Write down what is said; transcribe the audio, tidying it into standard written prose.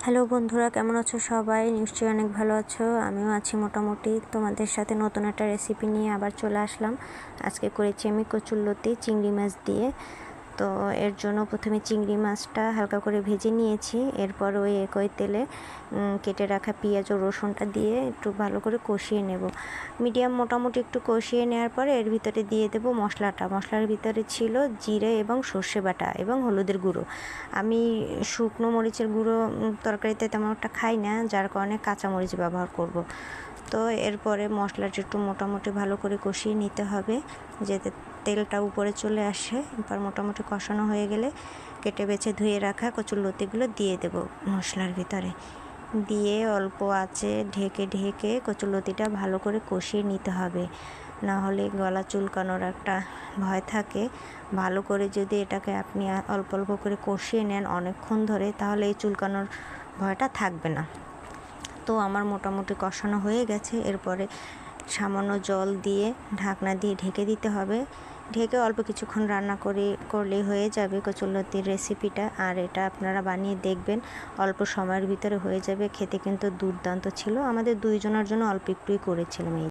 Hello বন্ধুরা, কেমন আছো সবাই? নিশ্চয়ই অনেক ভালো আছো। আমিও আছি মোটামুটি। তোমাদের সাথে নতুন একটা রেসিপি নিয়ে আবার চলে আসলাম। আজকে করেছি আমি কচুরলতি চিংড়ি মাছ দিয়ে। তো এর জন্য প্রথমে চিংড়ি মাছটা হালকা করে ভেজে নিয়েছি। এরপর ওই একই তেলে কেটে রাখা পেঁয়াজ ও রসুনটা দিয়ে একটু ভালো করে কষিয়ে নেব। মিডিয়াম মোটামুটি একটু কষিয়ে নেওয়ার পরে এর ভিতরে দিয়ে দেব মশলাটা। মশলার ভিতরে ছিল জিরে এবং সর্ষে বাটা এবং হলুদের গুঁড়ো। আমি শুকনো মরিচের গুঁড়ো তরকারিতে তেমন একটা খাই না, যার কারণে কাঁচা মরিচ ব্যবহার করব। তো এরপরে মশলাটা একটু মোটামুটি ভালো করে কষিয়ে নিতে হবে, যাতে তেলটা উপরে চলে আসে। এবার মোটামুটি কষানো হয়ে গেলে কেটে বেছে ধুয়ে রাখা কচুরলতিগুলো দিয়ে দেব মশলার ভিতরে। দিয়ে অল্প আঁচে ঢেকে ঢেকে কচুরলতিটা ভালো করে কষিয়ে নিতে হবে, না হলে গলা চুলকানোর একটা ভয় থাকে। ভালো করে যদি এটাকে আপনি অল্প অল্প করে কষিয়ে নেন অনেকক্ষণ ধরে, তাহলে এই চুলকানোর ভয়টা থাকবে না। তো আমার মোটামুটি কষানো হয়ে গেছে। এরপরে সামান্য জল দিয়ে ঢাকনা দিয়ে ঢেকে দিতে হবে। ঢেকে অল্প কিছুক্ষণ রান্না করলেই হয়ে যাবে কচুরলতির রেসিপিটা। আর এটা আপনারা বানিয়ে দেখবেন, অল্প সময়ের ভিতরে হয়ে যাবে। খেতে কিন্তু দুর্দান্ত ছিল। আমাদের দুইজনের জন্য অল্প একটুই করেছিলাম এই।